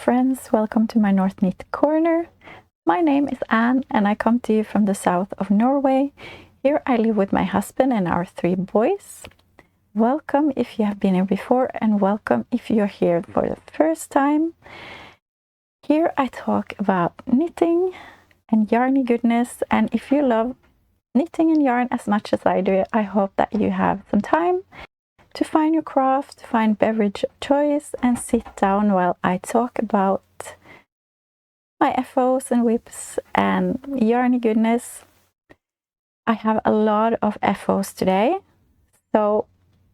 friends, welcome to my North Knit Corner. My name is Anne and I come to you from the south of Norway. Here I live with my husband and our 3 boys. Welcome if you have been here before and welcome if you're here for the first time. Here I talk about knitting and yarny goodness, and if you love knitting and yarn as much as I do, I hope that you have some time to find your craft, to find beverage of choice, and sit down while I talk about my FOs and Wips and yarny goodness. I have a lot of FOs today, so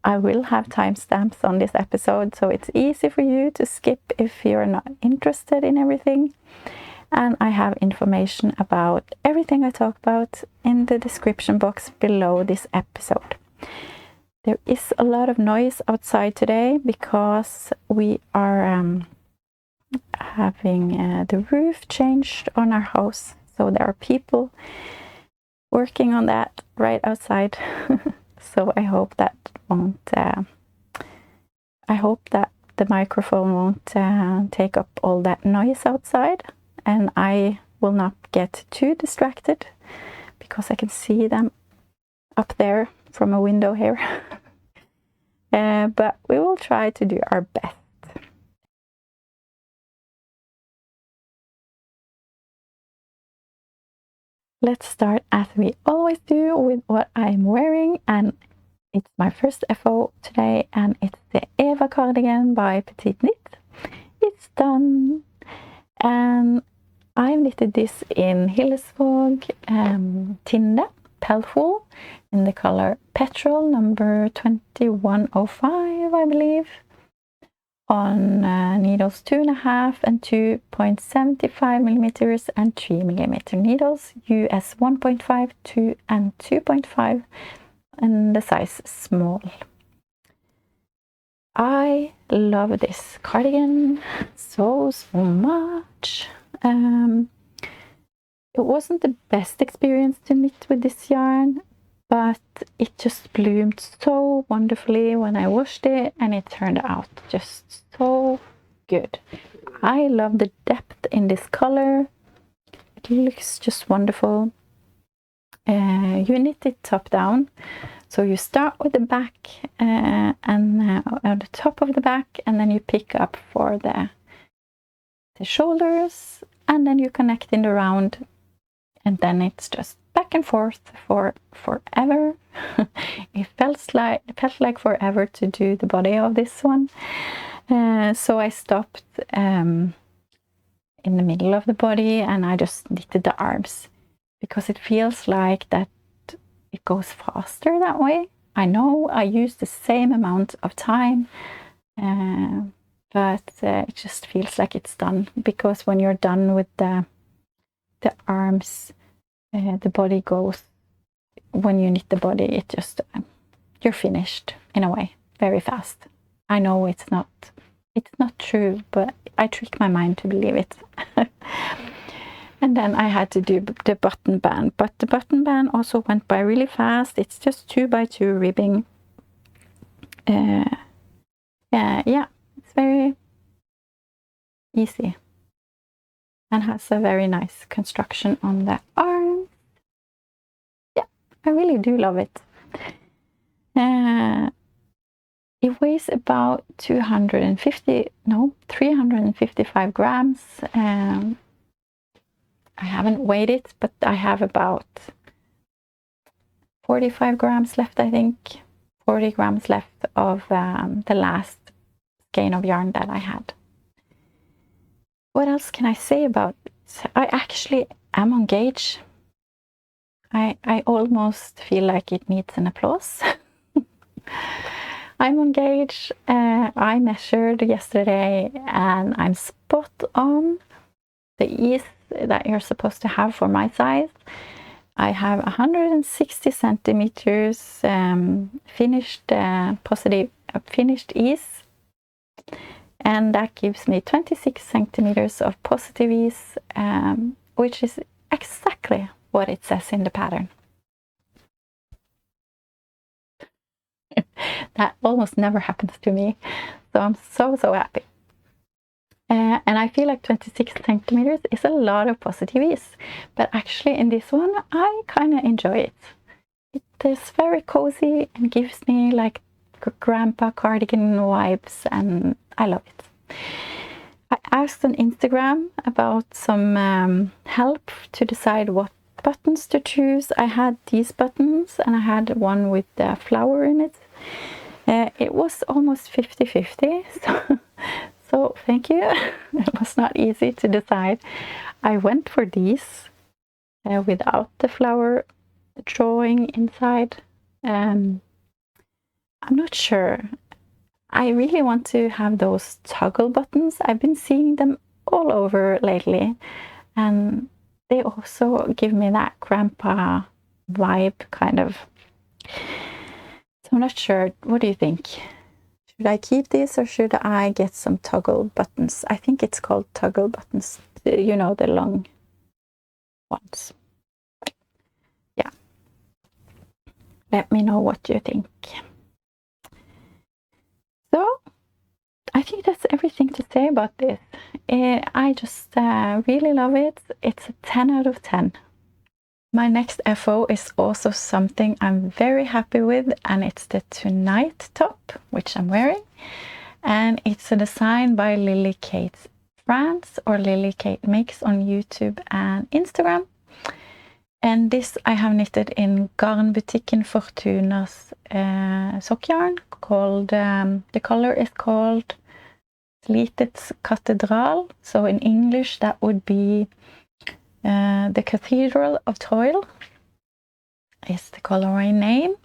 I will have timestamps on this episode, so it's easy for you to skip if you're not interested in everything. And I have information about everything I talk about in the description box below this episode. There is a lot of noise outside today because we are having the roof changed on our house. So there are people working on that right outside. So I hope that the microphone won't take up all that noise outside, and I will not get too distracted because I can see them up there from a window here. But we will try to do our best. Let's start as we always do with what I'm wearing, and it's my first FO today, and it's the Eva Cardigan by Petite Knit. It's done, and I've knitted this in Hillesvåg Tinde Peltwool in the color Petrol number 2105, I believe, on needles 2.5 and 2.75 millimeters and 3 millimeter needles, US 1.5, 2 and 2.5, and the size small. I love this cardigan so much. It wasn't the best experience to knit with this yarn, but it just bloomed so wonderfully when I washed it, and it turned out just so good. I love the depth in this color. It looks just wonderful. You knit it top down, so you start with the back and on the top of the back, and then you pick up for the shoulders, and then you connect in the round, and then it's just back and forth for forever. It felt like forever to do the body of this one. So I stopped in the middle of the body and I just knitted the arms because it feels like that it goes faster that way. I know I use the same amount of time, but it just feels like it's done, because when you're done with the arms, the body goes, when you knit the body, it just you're finished in a way very fast. I know it's not true, but I trick my mind to believe it. And then I had to do the button band, but the button band also went by really fast. It's just 2x2 ribbing. Yeah, it's very easy and has a very nice construction on the arm. Yeah, I really do love it. It weighs about 355 grams. I haven't weighed it, but I have about 45 grams left, I think. 40 grams left of the last skein of yarn that I had. What else can I say about it? I actually am on gauge. I almost feel like it needs an applause. I'm on gauge. I measured yesterday and I'm spot on the ease that you're supposed to have for my size. I have 160 centimeters finished ease, and that gives me 26 centimeters of positive ease, which is exactly what it says in the pattern. That almost never happens to me, so I'm so happy. And I feel like 26 centimeters is a lot of positives, but actually in this one I kind of enjoy it. It is very cozy and gives me like grandpa cardigan vibes, and I love it. I asked on Instagram about some help to decide what buttons to choose. I had these buttons and I had one with the flower in it. It was almost 50-50, so thank you. It was not easy to decide. I went for these without the flower drawing inside. I'm not sure. I really want to have those toggle buttons. I've been seeing them all over lately, and they also give me that grandpa vibe, kind of. So I'm not sure. What do you think? Should I keep this or should I get some toggle buttons? I think it's called toggle buttons. You know, the long ones. Yeah. Let me know what you think. So I think that's everything to say about this. I just really love it. It's a 10 out of 10. My next FO is also something I'm very happy with, and it's the Tonight top, which I'm wearing. And it's a design by Lily Kate France, or Lily Kate Makes on YouTube and Instagram. And this I have knitted in Garnbutikken Fortuna's sock yarn, called, the color is called Slitets Cathedral. So in English that would be the Cathedral of Toil is the colorway name.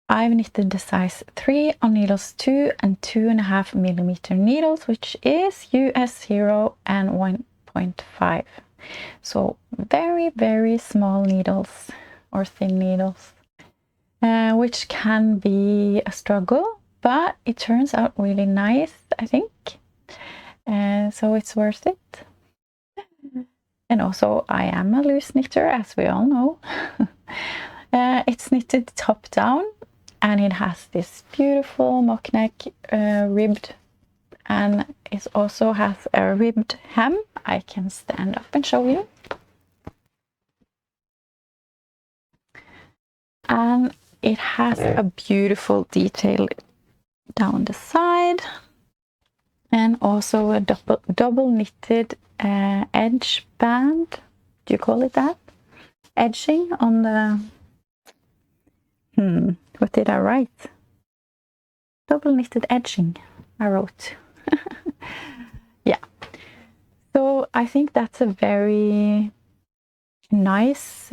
I've knitted the size 3 on needles 2 and 2.5 millimeter needles, which is US 0 and 1.5. So very, very small needles, or thin needles, which can be a struggle, but it turns out really nice, I think. So it's worth it. And also, I am a loose knitter, as we all know. It's knitted top down, and it has this beautiful mock neck, ribbed, and it also has a ribbed hem. I can stand up and show you. And it has a beautiful detail down the side, and also a double knitted edge band. Do you call it that? Edging on the... what did I write? Double knitted edging, I wrote. Yeah. So I think that's a very nice,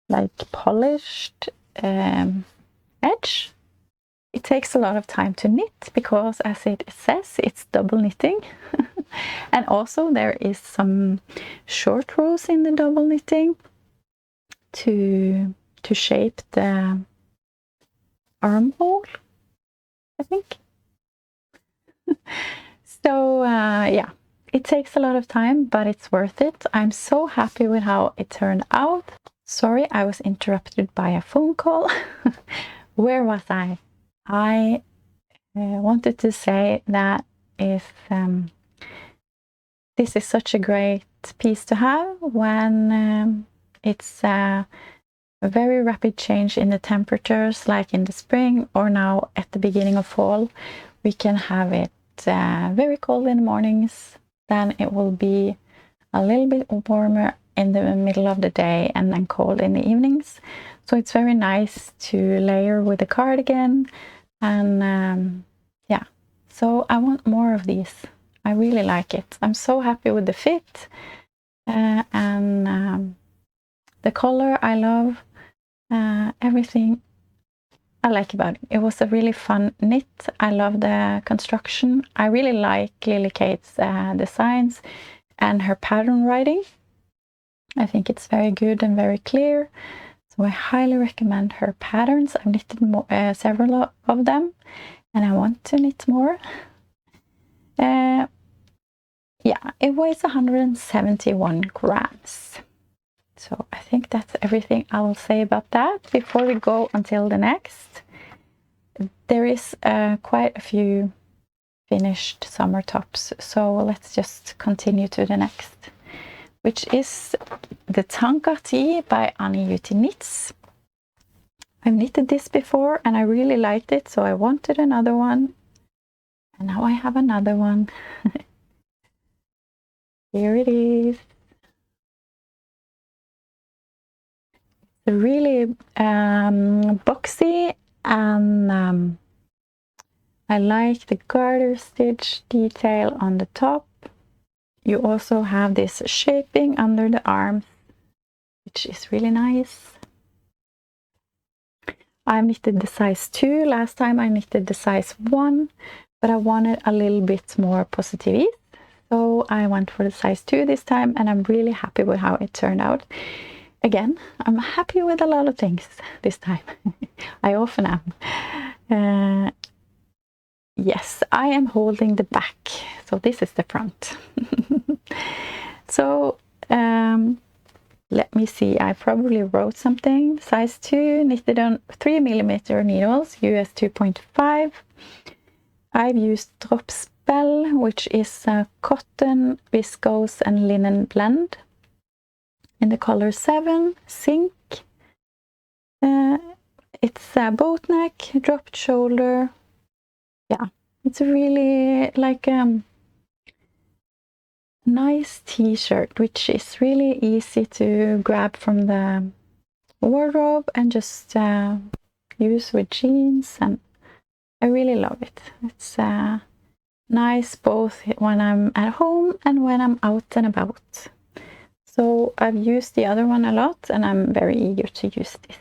like polished edge. It takes a lot of time to knit because, as it says, it's double knitting. And also there is some short rows in the double knitting to shape the armhole, I think. So yeah, it takes a lot of time, but it's worth it. I'm so happy with how it turned out. Sorry, I was interrupted by a phone call. Where was I? I wanted to say that if this is such a great piece to have when it's a very rapid change in the temperatures, like in the spring or now at the beginning of fall. We can have it very cold in the mornings, then it will be a little bit warmer in the middle of the day, and then cold in the evenings. So it's very nice to layer with a cardigan, and yeah, so I want more of these. I really like it. I'm so happy with the fit, and the color I love. Everything I like about it. It was a really fun knit. I love the construction. I really like Lily Kate's designs and her pattern writing. I think it's very good and very clear. So I highly recommend her patterns. I've knitted several of them, and I want to knit more. Yeah, it weighs 171 grams. So I think that's everything I will say about that. Before we go until the next, there is quite a few finished summer tops. So let's just continue to the next, which is the Tankar tee by Annie Juti Knits. I've knitted this before and I really liked it, so I wanted another one. And now I have another one. Here it is. It's really boxy, and I like the garter stitch detail on the top. You also have this shaping under the arms, which is really nice. I knitted the size 2. Last time I knitted the size 1, but I wanted a little bit more positive ease. So I went for the size 2 this time, and I'm really happy with how it turned out. Again, I'm happy with a lot of things this time. I often am. Yes, I am holding the back. So this is the front. So let me see. I probably wrote something. Size 2, knitted on 3mm needles, US 2.5. I've used Drop Spell, which is a cotton, viscose and linen blend in the color 7, Zinc. It's a boat neck, dropped shoulder. Yeah, it's really like a nice t-shirt, which is really easy to grab from the wardrobe and just use with jeans, and I really love it. It's nice both when I'm at home and when I'm out and about. So I've used the other one a lot, and I'm very eager to use this.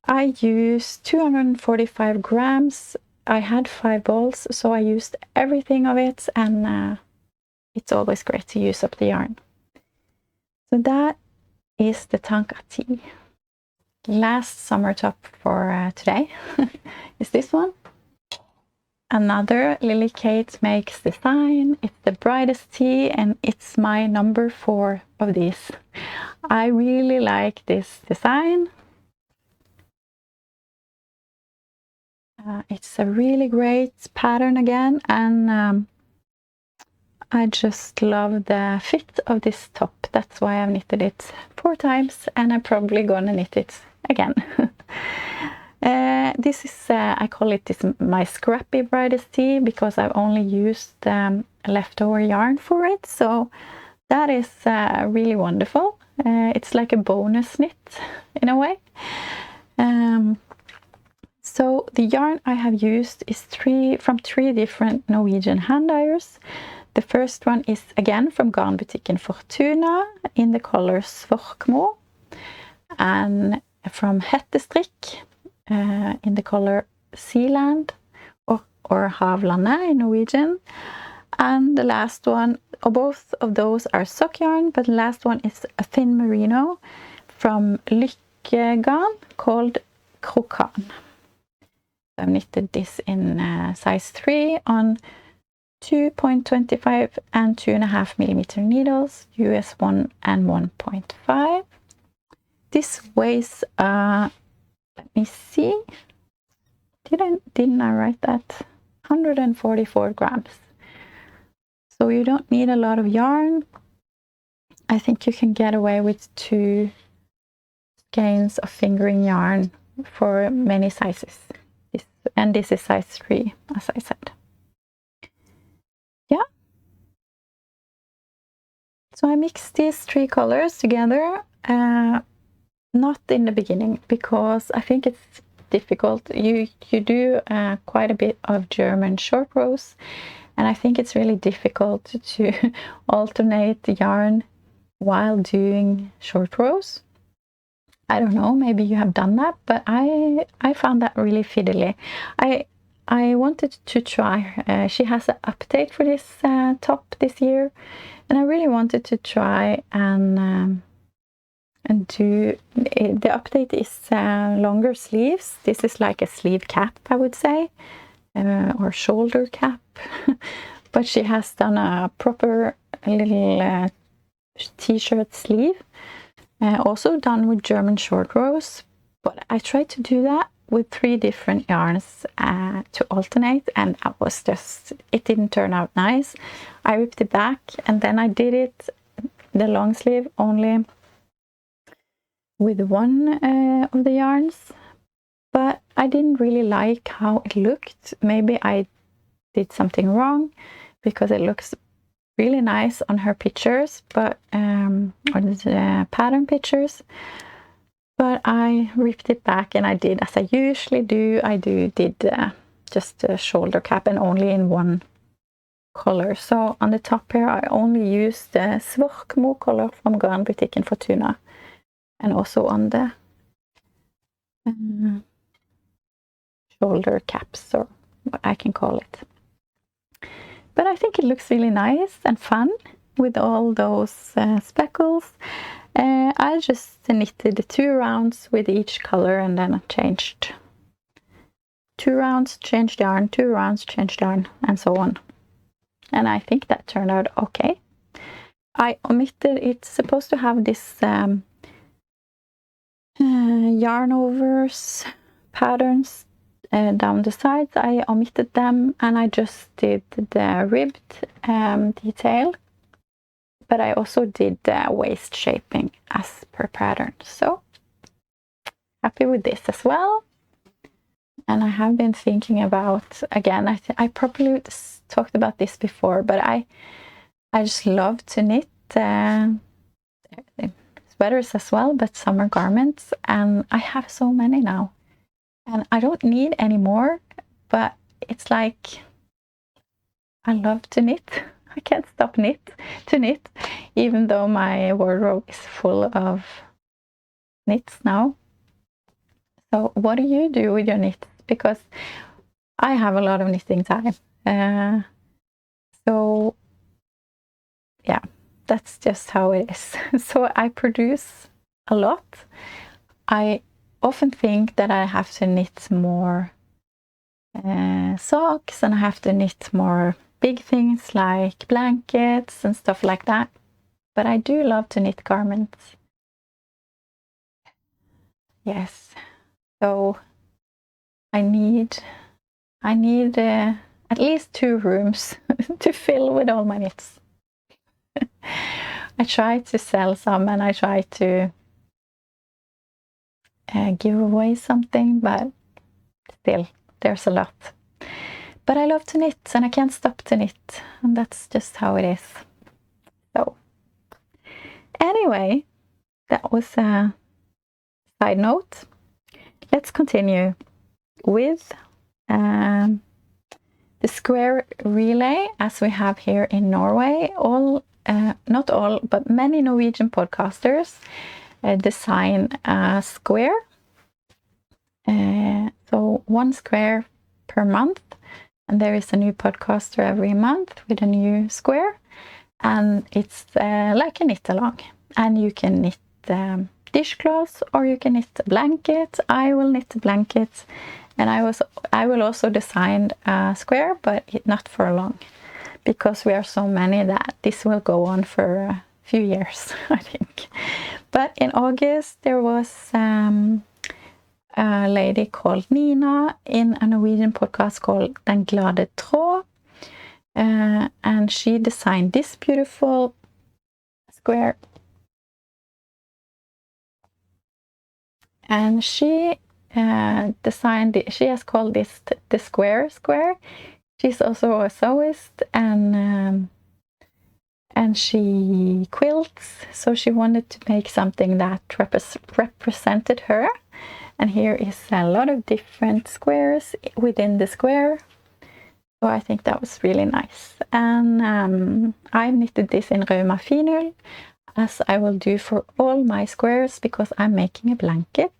I used 245 grams. I had 5 balls, so I used everything of it, and it's always great to use up the yarn. So that is the Tankar tee. Last summer top for today is this one. Another Lily Kate Makes design. It's the Brightest tee, and it's my number 4 of these. I really like this design. It's a really great pattern again, and I just love the fit of this top. That's why I've knitted it 4 times, and I'm probably gonna knit it again. This is, I call it my scrappy Brightest tee, because I've only used leftover yarn for it. So that is really wonderful. It's like a bonus knit in a way. So the yarn I have used is from 3 different Norwegian hand dyers. The first one is again from Garnbutikken Fortuna in the color Svorkmo, and from Hettestrikk in the color Sealand or Havlandet in Norwegian. And the last one, or both of those are sock yarn, but the last one is a thin merino from Lykkegarn called Krokan. I've knitted this in size 3 on 2.25 and 2.5mm needles, US 1 and 1.5. This weighs, let me see, didn't I write that? 144 grams. So you don't need a lot of yarn. I think you can get away with 2 skeins of fingering yarn for many sizes. And this is size 3, as I said. Yeah. So I mixed these 3 colors together, not in the beginning, because I think it's difficult. You do quite a bit of German short rows, and I think it's really difficult to alternate the yarn while doing short rows. I don't know, maybe you have done that, but I found that really fiddly. I wanted to try. She has an update for this top this year, and I really wanted to try and do. The update is longer sleeves. This is like a sleeve cap, I would say, or shoulder cap. But she has done a proper little t-shirt sleeve. Also done with German short rows, but I tried to do that with 3 different yarns to alternate, and that was just, it didn't turn out nice. I ripped it back, and then I did it, the long sleeve, only with one of the yarns, but I didn't really like how it looked. Maybe I did something wrong, because it looks really nice on her pictures, but on the pattern pictures. But I ripped it back, and I did as I usually do. I did just a shoulder cap, and only in one color. So on the top here, I only used the Svarkmo color from Garnbutikken Fortuna, and also on the shoulder caps, or what I can call it. But I think it looks really nice and fun with all those speckles. I just knitted 2 rounds with each color, and then I changed 2 rounds, changed yarn, 2 rounds, changed yarn, and so on. And I think that turned out okay. I omitted, it's supposed to have this yarn overs patterns down the sides. I omitted them, and I just did the ribbed detail, but I also did the waist shaping as per pattern. So happy with this as well. And I have been thinking about, again, I probably talked about this before, but I just love to knit sweaters as well, but summer garments, and I have so many now, and I don't need any more, but it's like I love to knit. I can't stop to knit, even though my wardrobe is full of knits now. So what do you do with your knits? Because I have a lot of knitting time. So yeah, that's just how it is. So I produce a lot. I often think that I have to knit more socks, and I have to knit more big things like blankets and stuff like that. But I do love to knit garments. Yes. So I need at least 2 rooms to fill with all my knits. I try to sell some, and I try to give away something, but still, there's a lot. But I love to knit, and I can't stop to knit, and that's just how it is. So anyway, that was a side note. Let's continue with the square relay, as we have here in Norway. Not all, but many Norwegian podcasters design a square. So 1 square per month, and there is a new podcaster every month with a new square, and it's like a knit along, and you can knit dishcloths, or you can knit a blanket. I will knit a blanket, and I will also design a square, but not for long, because we are so many that this will go on for a few years, I think. But in August there was a lady called Nina in a Norwegian podcast called Den Glade Tråd, and she designed this beautiful square, and she designed it. She has called this the square. She's also a sewist, and she quilts, so she wanted to make something that represented her. And here is a lot of different squares within the square. So I think that was really nice. And I've knitted this in Rauma Finull, as I will do for all my squares, because I'm making a blanket.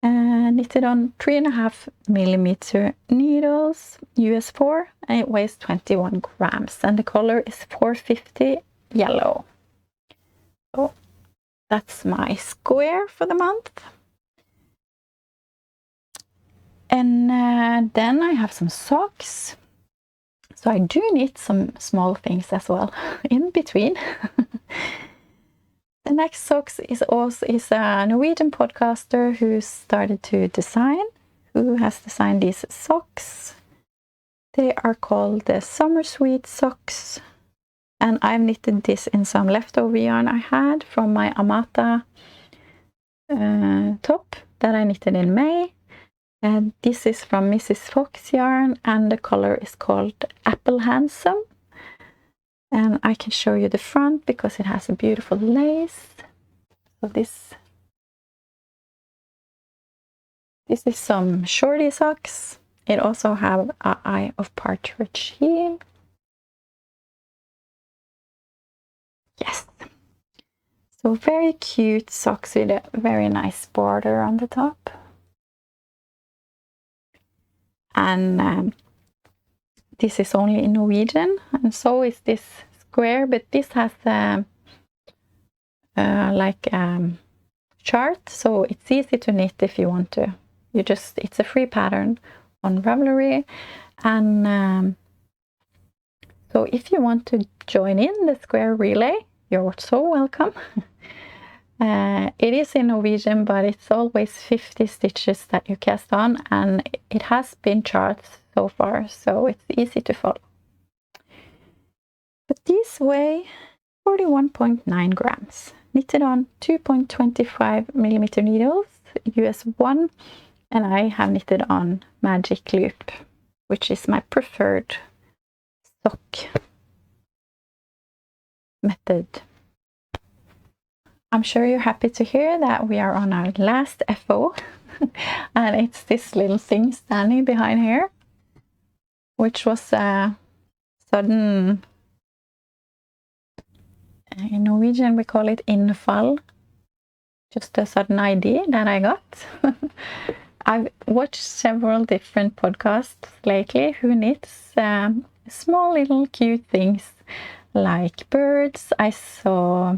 Knitted on 3.5mm needles, US 4, and it weighs 21 grams. And the color is 450 yellow. So that's my square for the month. And then I have some socks. So I do knit some small things as well in between. The next socks is a Norwegian podcaster who started to design. who has designed these socks. They are called the Sommersøt socks, and I've knitted this in some leftover yarn I had from my Amata top that I knitted in May. And this is from Mrs. Fox yarn, and the color is called Apple Handsome. And I can show you the front because it has a beautiful lace. So this is some shorty socks. It also have an eye of partridge heel. Yes. So very cute socks with a very nice border on the top. And this is only in Norwegian, and so is this square, but this has chart, so it's easy to knit if you want to. It's a free pattern on Ravelry, and so if you want to join in the square relay, you're so welcome. It is in Norwegian, but it's always 50 stitches that you cast on, and it has been charts so far, so it's easy to follow. But these weigh 41.9 grams, knitted on 2.25 millimeter needles, US 1, and I have knitted on Magic Loop, which is my preferred sock method. I'm sure you're happy to hear that we are on our last FO, and it's this little thing standing behind here, which was a sudden, in Norwegian we call it innfall, just a sudden idea that I got. I've watched several different podcasts lately who knits small little cute things like birds. I saw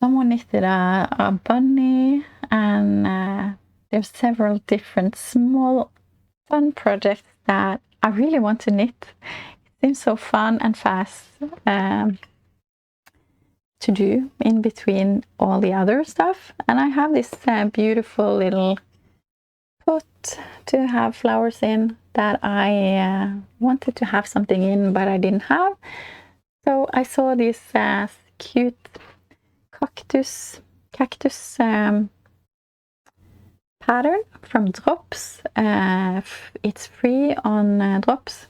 someone knitted a bunny, and there's several different small fun projects that I really want to knit. It seems so fun and fast to do in between all the other stuff. And I have this beautiful little pot to have flowers in that I wanted to have something in, but I didn't have. So I saw this cute cactus pattern from Drops. It's free on Drops.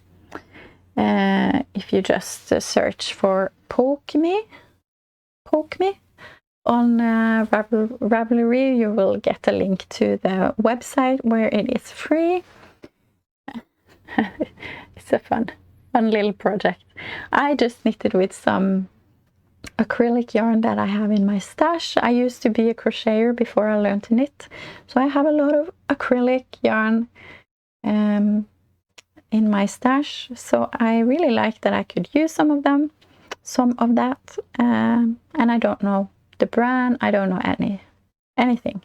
If you just search for Poke Me on Ravelry, you will get a link to the website where it is free. It's a fun little project. I just knitted with some acrylic yarn that I have in my stash. I used to be a crocheter before I learned to knit, so I have a lot of acrylic yarn in my stash, so I really like that I could use some of that, and I don't know the brand, I don't know anything.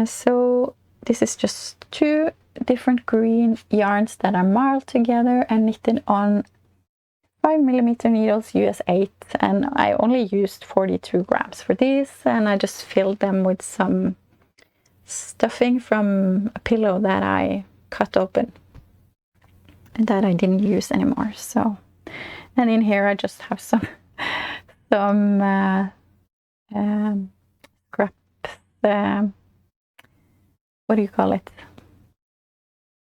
So this is just two different green yarns that are marled together and knitted on 5 millimeter needles US 8, and I only used 42 grams for these, and I just filled them with some stuffing from a pillow that I cut open and that I didn't use anymore. So, and in here I just have some scraps, what do you call it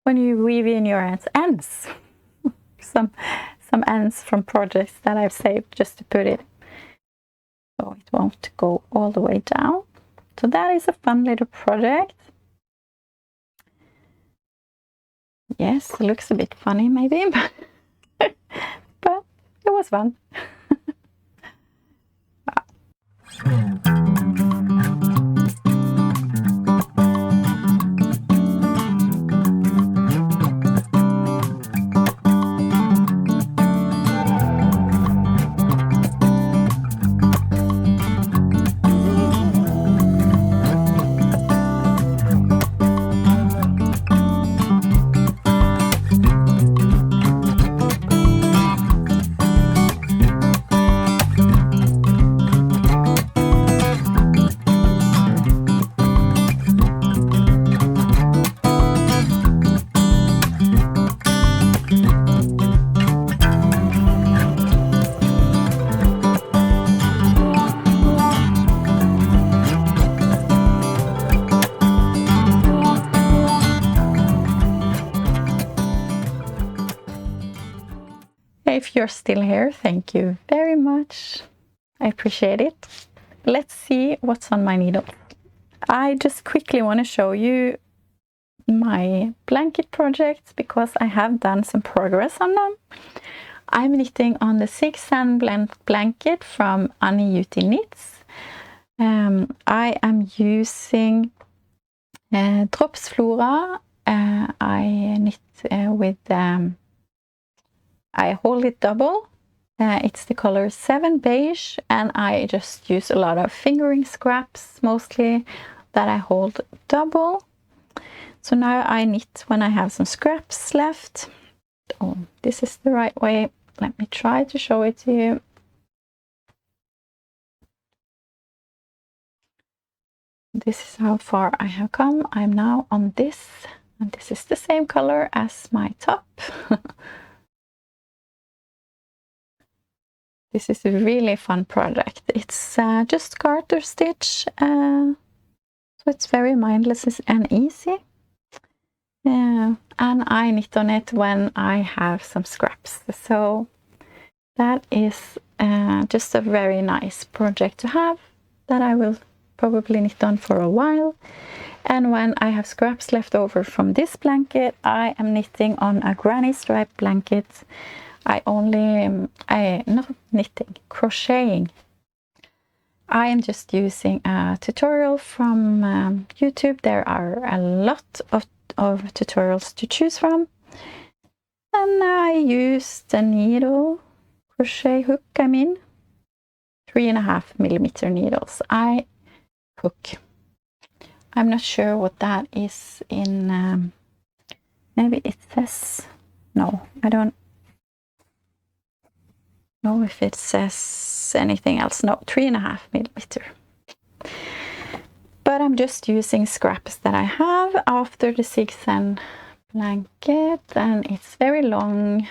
when you weave in your ends? some ends from projects that I've saved just to put it so it won't go all the way down. So that is a fun little project. Yes, it looks a bit funny maybe, but it was fun. you're still here, thank you very much. I appreciate it. Let's see what's on my needle. I just quickly want to show you my blanket projects because I have done some progress on them. I'm knitting on the Zigzag blanket from Annie Juti Knits. I am using Drops Flora. I knit with, I hold it double. It's the color 7 beige, and I just use a lot of fingering scraps mostly that I hold double. So now I knit when I have some scraps left. Oh, this is the right way. Let me try to show it to you. This is how far I have come. I'm now on this, and this is the same color as my top. This is a really fun project. It's just garter stitch, so it's very mindless and easy. And I knit on it when I have some scraps. So that is just a very nice project to have that I will probably knit on for a while. And when I have scraps left over from this blanket, I am knitting on a granny stripe blanket. Not knitting, crocheting. I am just using a tutorial from YouTube. There are a lot of tutorials to choose from. And I used the needle, crochet hook, 3.5mm needles. Hook. I'm not sure what that is in, maybe it says, no, I don't know if it says anything else. No, 3.5mm. But I'm just using scraps that I have after the Zigzag blanket, and it's very long.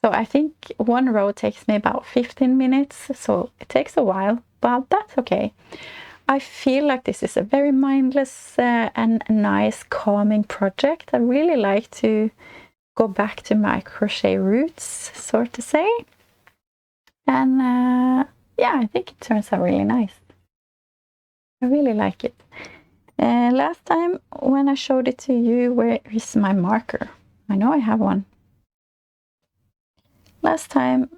So I think one row takes me about 15 minutes, so it takes a while, but that's okay. I feel like this is a very mindless and nice, calming project. I really like to go back to my crochet roots, so to say. And yeah, I think it turns out really nice. I really like it. Last time when I showed it to you, where is my marker? I know I have one. Last time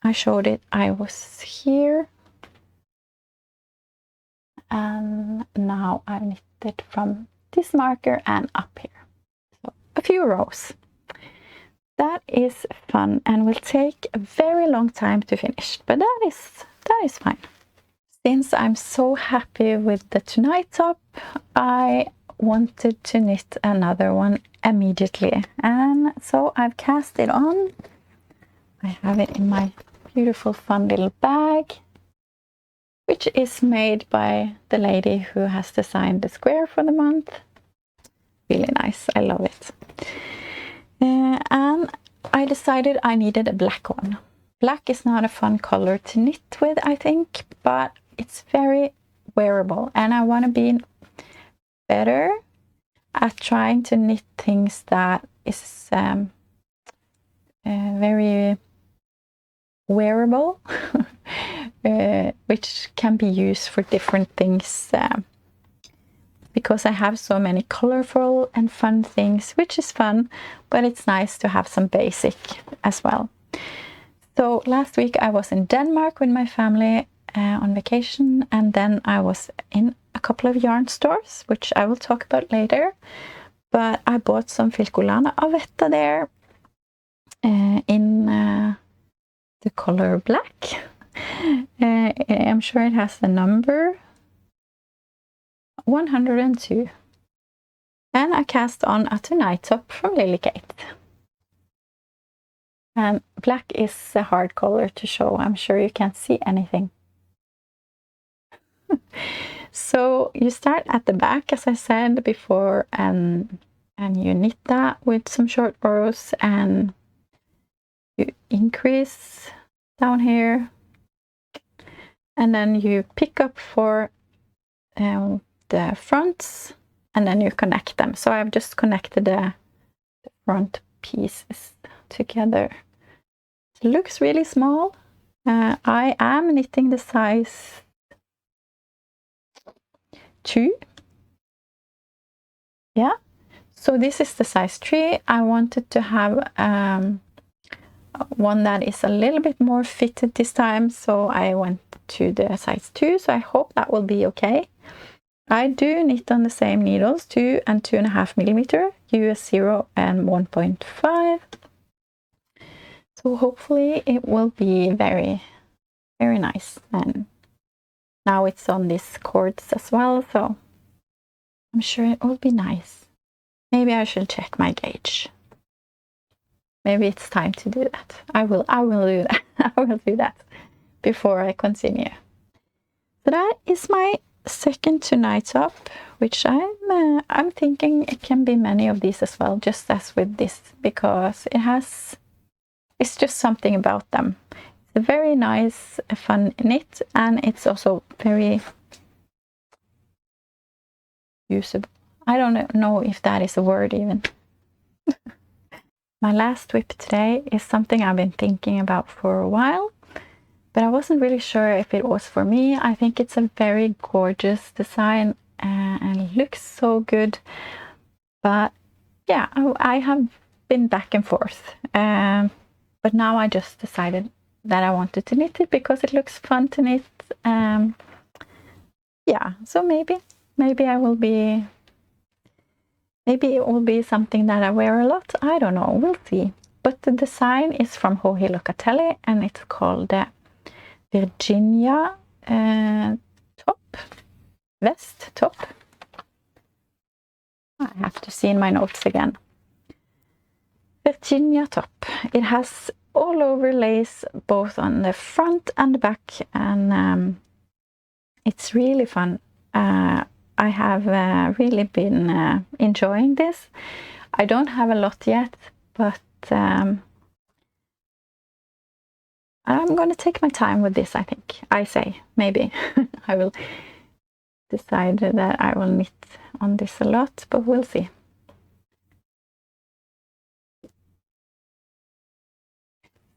I showed it, I was here. And now I knitted from this marker and up here. So a few rows. That is fun and will take a very long time to finish, but that is fine. Since I'm so happy with the Tonight top, I wanted to knit another one immediately, and so I've cast it on. I have it in my beautiful fun little bag, which is made by the lady who has designed the square for the month. Really nice, I love it. And I decided I needed a black one. Black is not a fun color to knit with, I think, but it's very wearable, and I want to be better at trying to knit things that is very wearable, which can be used for different things, because I have so many colorful and fun things, which is fun, but it's nice to have some basic as well. So last week I was in Denmark with my family on vacation, and then I was in a couple of yarn stores, which I will talk about later. But I bought some Filcolana Avetta there in the color black. I'm sure it has the number 102. And I cast on a Tonight top from Lily Kate. And black is a hard color to show. I'm sure you can't see anything. So you start at the back, as I said before, and you knit that with some short rows, and you increase down here, and then you pick up for the fronts, and then you connect them. So I've just connected the front pieces together looks really small. I am knitting the size 2. Yeah, so this is the size 3. I wanted to have one that is a little bit more fitted this time, so I went to the size 2, so I hope that will be okay. I do knit on the same needles, 2 and 2.5 millimeter, US 0 and 1.5. So hopefully it will be very, very nice. And now it's on these cords as well, so I'm sure it will be nice. Maybe I should check my gauge. Maybe it's time to do that. I will do that. I will do that before I continue. So that is my second tonight up, which I'm thinking it can be many of these as well, just as with this, because it's just something about them. It's a very nice, fun knit, and it's also very usable. I don't know if that is a word even. My last whip today is something I've been thinking about for a while, but I wasn't really sure if it was for me. I think it's a very gorgeous design and looks so good. But yeah, I have been back and forth. But now I just decided that I wanted to knit it because it looks fun to knit. Yeah, so maybe I will be... Maybe it will be something that I wear a lot. I don't know. We'll see. But the design is from Joji Locatelli, and it's called the Virginia vest top. I have to see in my notes again. Virginia top. It has all over lace, both on the front and the back, and it's really fun. I have really been enjoying this. I don't have a lot yet, but I'm going to take my time with this, I think. Maybe. I will decide that I will knit on this a lot, but we'll see.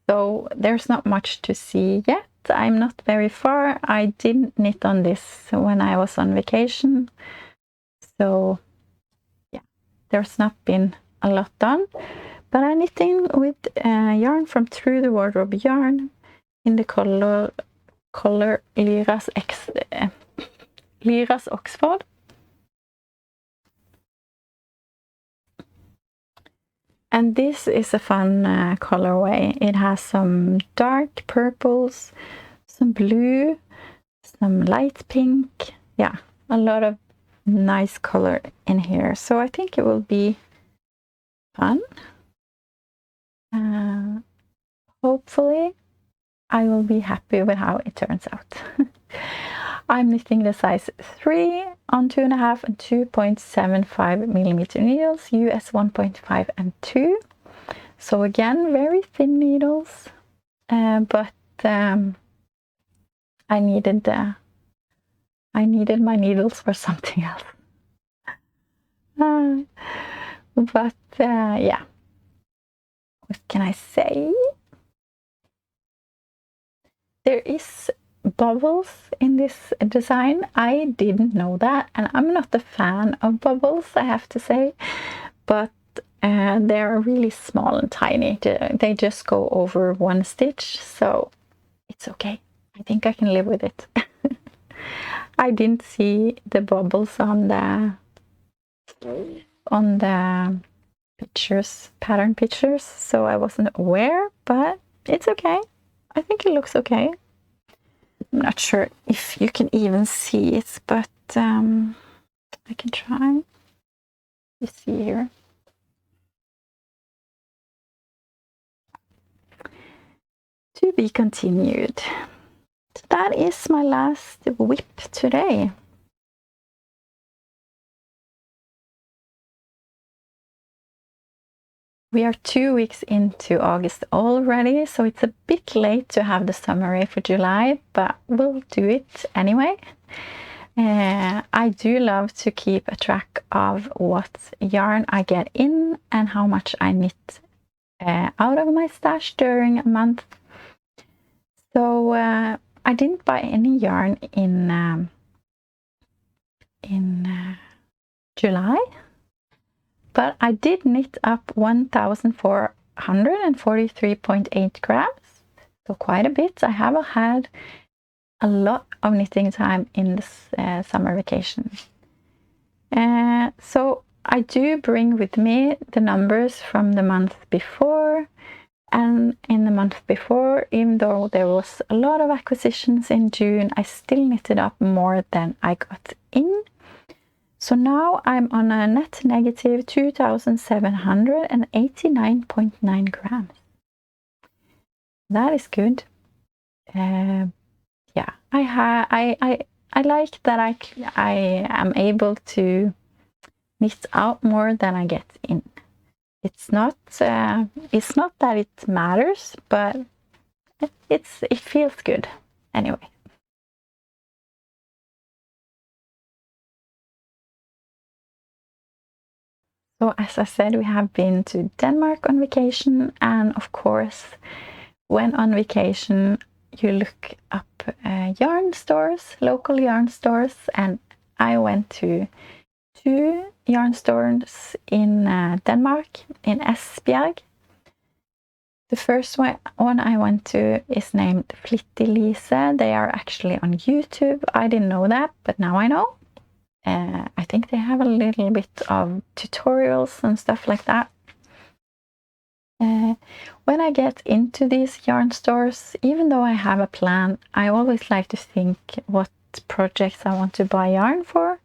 So there's not much to see yet. I'm not very far. I didn't knit on this when I was on vacation. So yeah, there's not been a lot done. But I'm knitting with yarn from Through the Wardrobe yarn in the color Lyra's Oxford. And this is a fun colorway. It has some dark purples, some blue, some light pink. Yeah, a lot of nice color in here. So I think it will be fun. Hopefully I will be happy with how it turns out. I'm knitting the size 3 on 2.5 and 2.75 millimeter needles, US 1.5 and 2. So again, very thin needles, but I needed my needles for something else. Yeah, what can I say? There is bubbles in this design. I didn't know that, and I'm not a fan of bubbles, I have to say, but they're really small and tiny. They just go over one stitch, so it's okay. I think I can live with it. I didn't see the bubbles on the pictures, pattern pictures, so I wasn't aware, but it's okay. I think it looks okay. I'm not sure if you can even see it, but I can try. You see here. To be continued. So that is my last whip today. We are 2 weeks into August already, so it's a bit late to have the summary for July, but we'll do it anyway. I do love to keep a track of what yarn I get in and how much I knit out of my stash during a month. So I didn't buy any yarn in July, but I did knit up 1,443.8 grams, so quite a bit. I have had a lot of knitting time in this summer vacation. So I do bring with me the numbers from the month before, and in the month before, even though there was a lot of acquisitions in June, I still knitted up more than I got in. So now I'm on a net negative 2,789.9 grams. That is good. Yeah, I like that I am able to knit out more than I get in. It's not that it matters, but it feels good anyway. So as I said, we have been to Denmark on vacation, and of course, when on vacation, you look up yarn stores, local yarn stores, and I went to 2 yarn stores in Denmark, in Esbjerg. The first one I went to is named Flittig Lise. They are actually on YouTube. I didn't know that, but now I know. I think they have a little bit of tutorials and stuff like that. When I get into these yarn stores, even though I have a plan, I always like to think what projects I want to buy yarn for.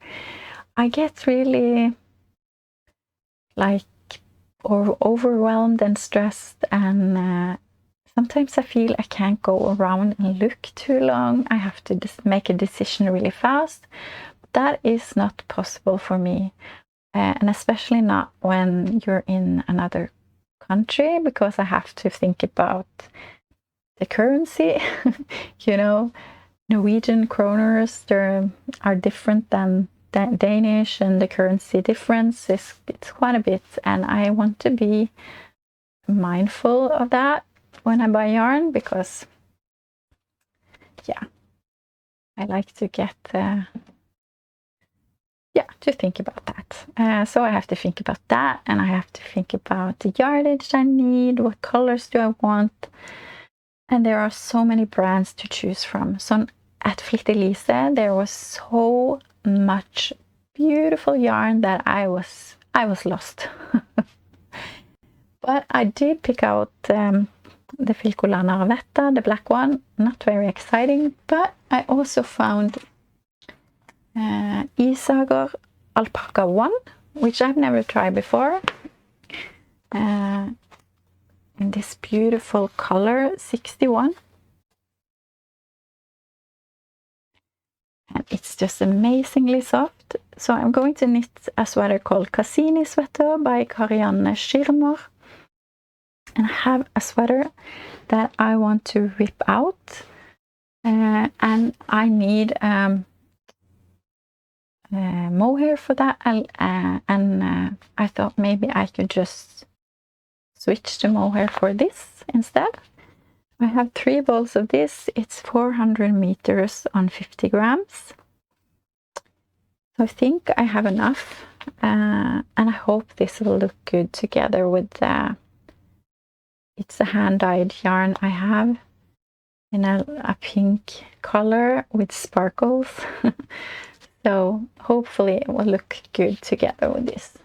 I get really overwhelmed and stressed, and sometimes I feel I can't go around and look too long. I have to just make a decision really fast. That is not possible for me, and especially not when you're in another country, because I have to think about the currency. You know, Norwegian kroners are different than Danish, and the currency difference it's quite a bit, and I want to be mindful of that when I buy yarn, because yeah, I like to get to think about that. So I have to think about that, and I have to think about the yardage I need, what colors do I want, and there are so many brands to choose from. So at Flittig Lise, there was so much beautiful yarn that I was lost. But I did pick out the Filcolana Arvetta, the black one. Not very exciting, but I also found Isager Alpaca 1, which I've never tried before, in this beautiful color 61, and it's just amazingly soft. So I'm going to knit a sweater called Cassini Sweater by Karianne Schirmer, and I have a sweater that I want to rip out, and I need mohair for that, and I thought maybe I could just switch to mohair for this instead. I have 3 balls of this. It's 400 meters on 50 grams. So I think I have enough, and I hope this will look good together with it's a hand-dyed yarn I have in a pink color with sparkles. So hopefully it will look good together with this.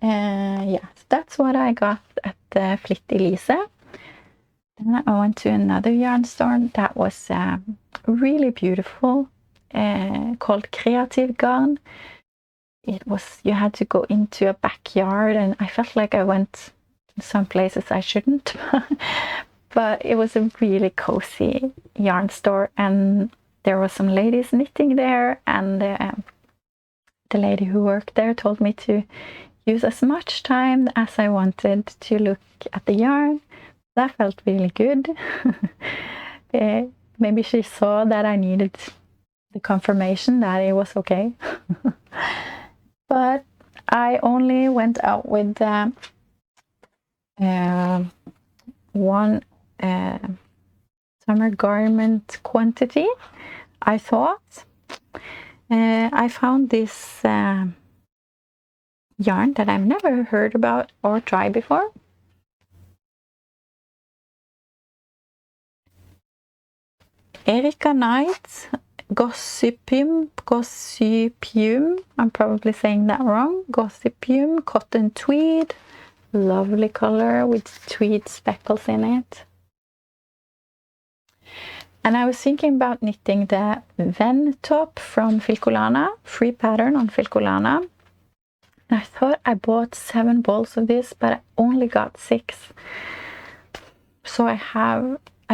Yeah, so that's what I got at the Flittig Lise. Then I went to another yarn store that was really beautiful, called Creative Garn. It was, you had to go into a backyard, and I felt like I went to some places I shouldn't. But it was a really cozy yarn store, and there were some ladies knitting there, and the lady who worked there told me to use as much time as I wanted to look at the yarn. That felt really good. Maybe she saw that I needed the confirmation that it was okay. But I only went out with one summer garment quantity, I thought. I found this yarn that I've never heard about or tried before. Erica Knight Gossypium, I'm probably saying that wrong. Gossypium cotton tweed, lovely color with tweed speckles in it. And I was thinking about knitting the Ven top from Filcolana, free pattern on Filcolana. And I thought I bought 7 balls of this, but I only got 6. So I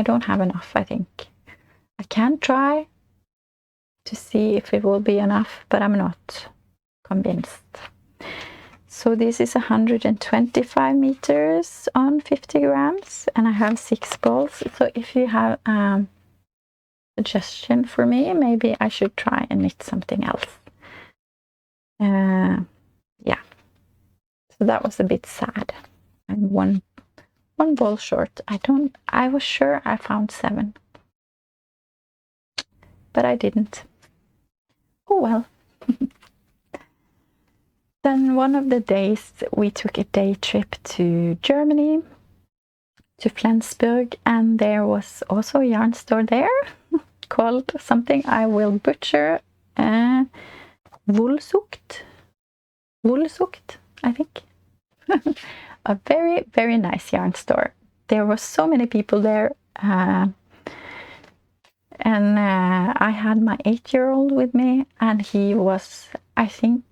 don't have enough, I think. I can try to see if it will be enough, but I'm not convinced. So this is 125 meters on 50 grams, and I have 6 balls. So if you have a suggestion for me, maybe I should try and knit something else. Yeah. So that was a bit sad. I'm one ball short. I was sure I found 7. But I didn't. Oh well. Then one of the days we took a day trip to Germany, to Flensburg, and there was also a yarn store there called something I will butcher, Woolsucht, I think. A very, very nice yarn store. There were so many people there, and I had my 8-year-old with me, and he was, I think,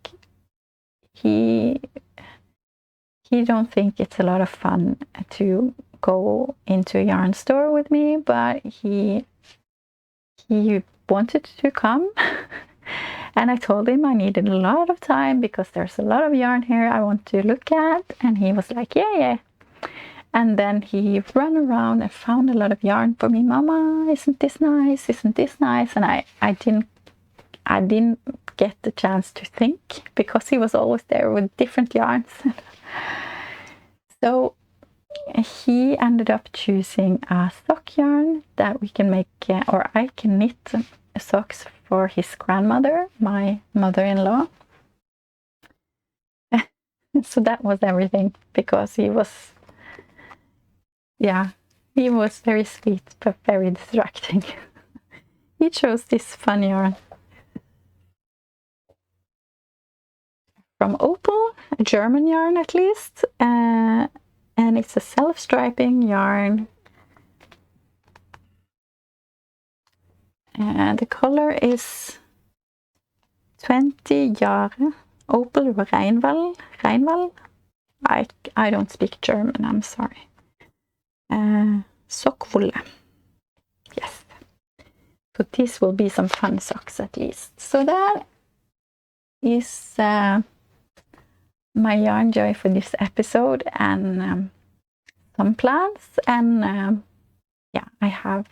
he don't think it's a lot of fun to go into a yarn store with me, but he wanted to come. And I told him I needed a lot of time because there's a lot of yarn here I want to look at, and he was like, yeah. And then he ran around and found a lot of yarn for me. Mama, isn't this nice? Isn't this nice? And I didn't get the chance to think because he was always there with different yarns. So he ended up choosing a sock yarn that we can make, or I can knit socks for his grandmother, my mother-in-law. So that was everything, because he was very sweet but very distracting. He chose this fun yarn from Opal, a German yarn at least, and it's a self-striping yarn. The color is 20 Jahre Opal Reinwall. I don't speak German, I'm sorry. Sockwolle. Yes. So this will be some fun socks at least. So that is my yarn joy for this episode, and some plans, and I have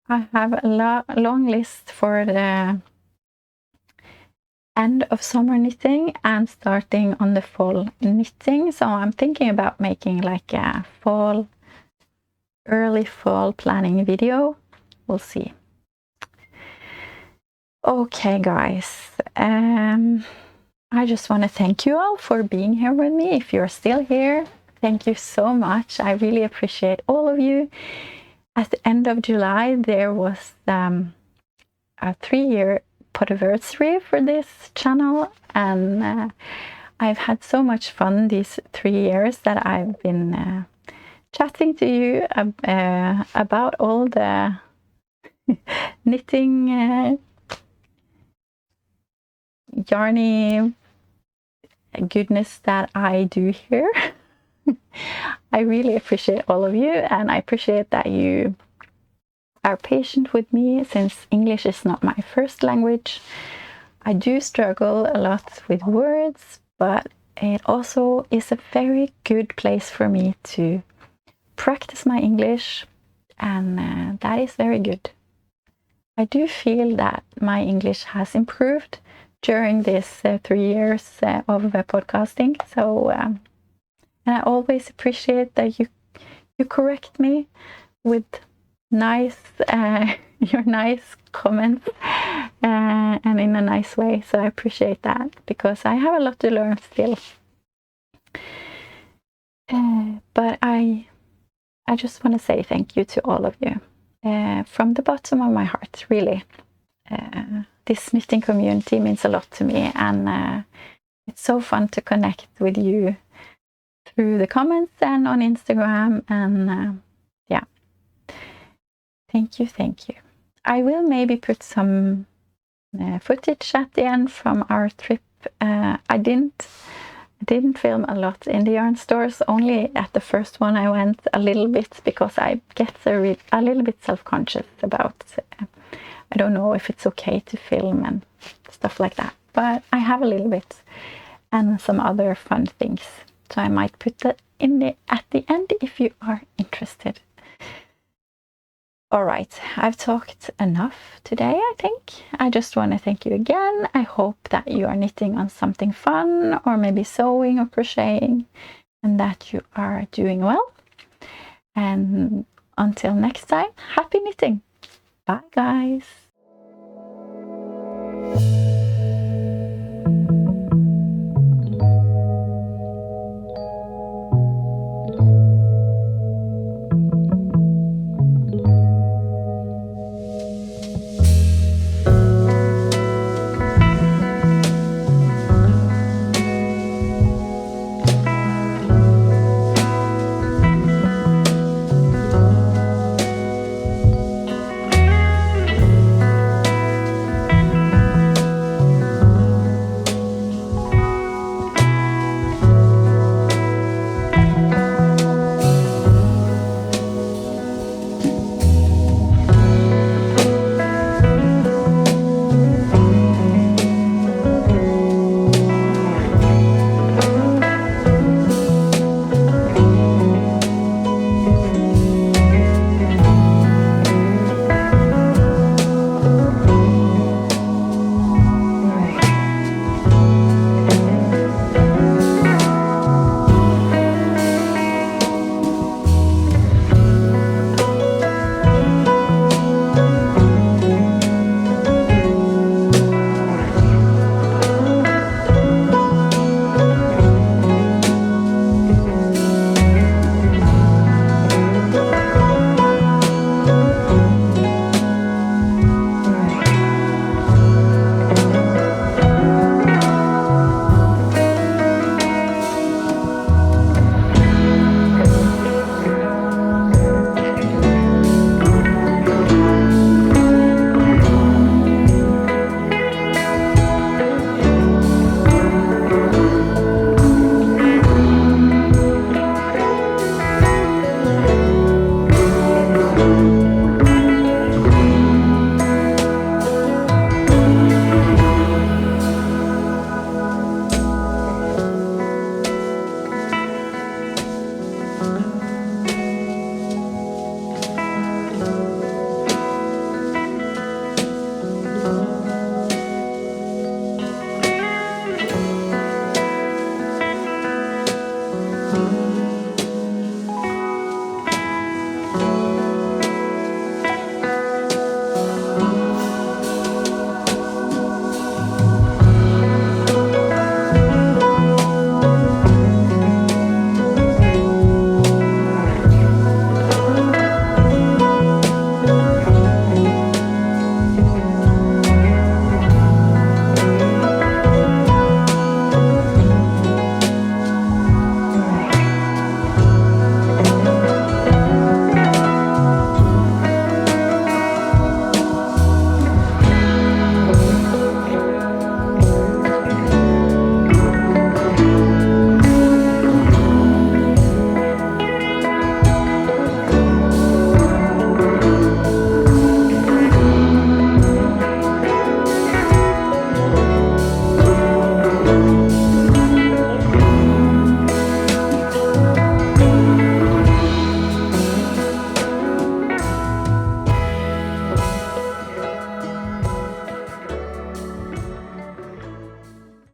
a long list for the end of summer knitting and starting on the fall knitting. So I'm thinking about making like a early fall planning video. We'll see. Okay, guys. I just want to thank you all for being here with me. If you're still here, thank you so much. I really appreciate all of you. At the end of July, there was a 3-year podiversary for this channel, and I've had so much fun these 3 years that I've been chatting to you about all the knitting, yarny goodness that I do here. I really appreciate all of you, and I appreciate that you are patient with me, since English is not my first language. I do struggle a lot with words, but it also is a very good place for me to practice my English, and that is very good. I do feel that my English has improved during these 3 years of podcasting, so And I always appreciate that you correct me with nice your nice comments and in a nice way. So I appreciate that, because I have a lot to learn still. But I just want to say thank you to all of you from the bottom of my heart, really. This knitting community means a lot to me, and it's so fun to connect with you through the comments and on Instagram, and yeah, thank you. I will maybe put some footage at the end from our trip. I didn't film a lot in the yarn stores, only at the first one I went a little bit, because I get a little bit self-conscious about I don't know if it's okay to film and stuff like that, but I have a little bit and some other fun things, so I might put that at the end if you are interested. All right, I've talked enough today, I think. I just want to thank you again. I hope that you are knitting on something fun, or maybe sewing or crocheting, and that you are doing well. And until next time, happy knitting. Bye, guys.